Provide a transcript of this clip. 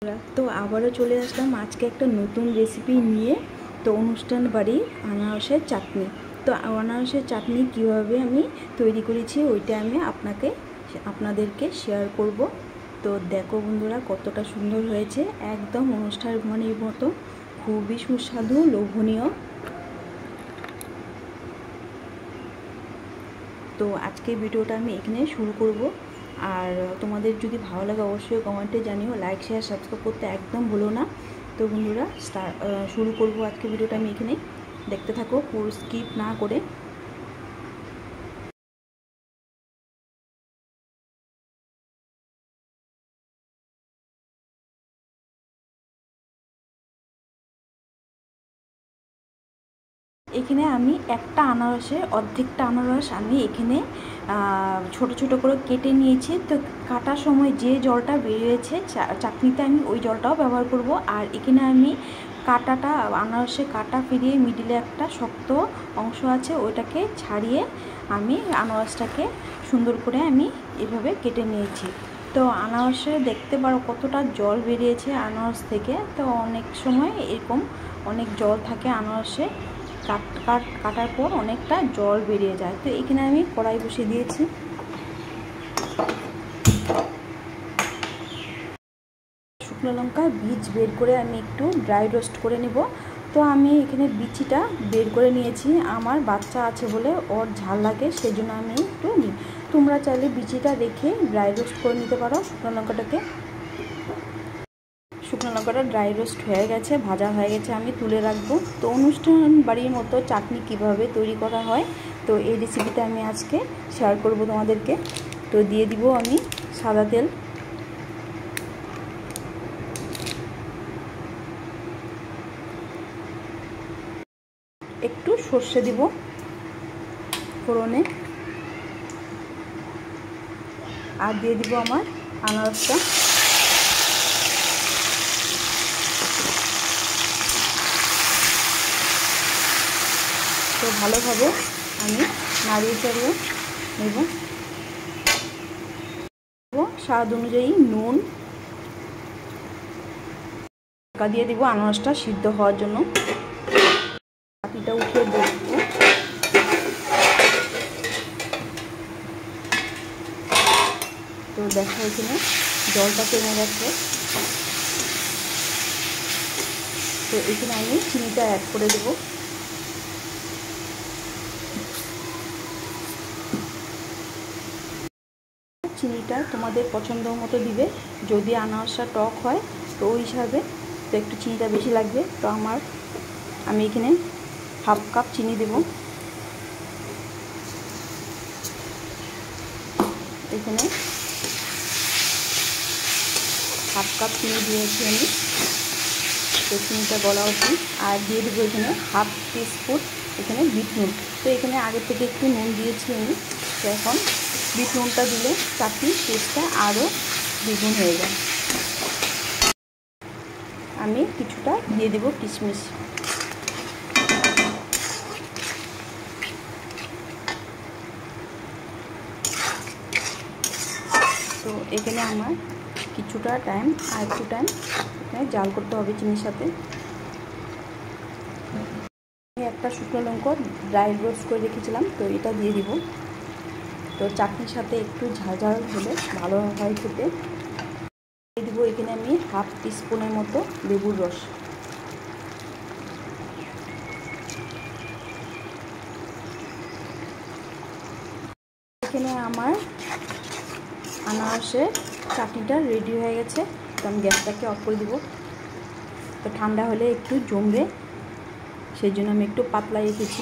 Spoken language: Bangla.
তো আবারও চলে আসলাম আজকে একটা নতুন রেসিপি নিয়ে। তো অনুষ্ঠান বাড়ির আনারসের চাটনি। তো আনারসের চাটনি কিভাবে আমি তৈরি করেছি ওইটা আমি আপনাদেরকে শেয়ার করব। তো দেখো বন্ধুরা, কতটা সুন্দর হয়েছে, একদম অনুষ্ঠান বাড়ির মতো, খুবই সুস্বাদু, লোভনীয়। তো আজকে ভিডিওটা আমি এখানে শুরু করব। আর তোমাদের যদি ভালো লাগে অবশ্যই কমেন্টে জানিও, লাইক শেয়ার সাবস্ক্রাইব করতে একদম ভুলো না। তো বন্ধুরা শুরু করব আজকে ভিডিওটা আমি এখানে, দেখতে থাকো পুরো স্কিপ না করে। এখানে আমি একটা আনারসের অর্ধেকটা আনারস আমি এখানে ছোট ছোট করে কেটে নিয়েছি। তো কাটার সময় যে জলটা বেরিয়েছে চাটনিতে আমি ওই জলটাও ব্যবহার করব। আর এখানে আমি কাটাটা, আনারসের কাটা ফিরিয়ে মিডিলে একটা শক্ত অংশ আছে, ওইটাকে ছাড়িয়ে আমি আনারসটাকে সুন্দর করে আমি এভাবে কেটে নিয়েছি। তো আনারসে দেখতে পারো কতটা জল বেরিয়েছে আনারস থেকে। তো অনেক সময় এরকম অনেক জল থাকে আনারসে, কাটার পর অনেকটা জল বেরিয়ে যায়। তো এখানে আমি কড়াই বসিয়ে দিয়েছি। শুকনো লঙ্কা বীজ বের করে আমি একটু ড্রাই রোস্ট করে নেব। তো আমি এখানে বিচিটা বের করে নিয়েছি, আমার বাচ্চা আছে বলে ওর ঝাল লাগে, সেই জন্য আমি একটু নিই। তোমরা চাইলে বিচিটা রেখে ড্রাই রোস্ট করে নিতে পারো শুকনো লঙ্কাটাকে। শুকনো লঙ্কাটা ড্রাই রোস্ট হয়ে গেছে, ভাজা হয়ে গেছে, আমি তুলে রাখবো। তো অনুষ্ঠান বাড়ির মতো চাটনি কিভাবে তৈরি করা হয়, তো এই রেসিপিটা আমি আজকে শেয়ার করব তোমাদেরকে। তো দিয়ে দিব আমি সাদা তেল, একটু সর্ষে দিব ফোড়নে, আর দিয়ে দিব আমার আনারসটা। তো ভালোভাবে আমি নাড়িয়ে চাড়িয়ে নেব। স্বাদ অনুযায়ী নুন, ঢাকা দিয়ে দিব আনারসটা সিদ্ধ হওয়ার জন্য। বাটিটা উঠিয়ে দেব। তো দেখো এখানে জলটা কমে গেছে। তো এখানে আমি চিনিটা অ্যাড করে দেব। চিনিটা তোমাদের পছন্দ মতো দিবে, যদি আনারসটা টক হয় তো ওই হিসাবে তো একটু চিনিটা বেশি লাগবে। তো আমি এখানে হাফ কাপ চিনি দেব। এখানে হাফ কাপ চিনি দিয়েছি আমি। তো চিনিটা গলা অবধি, আর দিয়ে দেবো এখানে হাফ টিস্পুন এখানে বিট নুন। তো এখানে আগে থেকে একটু নুন দিয়েছি আমি। তো এখন বিট নুনটা দিলে চাটনির টেস্টটা আরও দ্বিগুণ হয়ে যায়। আমি কিছুটা দিয়ে দেবো কিশমিশ। তো এখানে আমার কিছুটা টাইম আর একটু টাইম এখানে জাল করতে হবে চিনির সাথে। একটা শুকনো লঙ্কা ড্রাই রোস্ট করে রেখেছিলাম, তো এটা দিয়ে দিব। তো চাটনির সাথে একটু ঝাল ঝাল হলে ভালো হয় খেতে। দিয়ে দিব এখানে আমি হাফ টিস্পুনের মতো লেবুর রস। এখানে আমার আনারসের চাটনিটা রেডি হয়ে গেছে। তো আমি গ্যাসটাকে অফ করে দিব। তো ঠান্ডা হলে একটু জমবে, সেই জন্য আমি একটু পাতলা রেখেছি।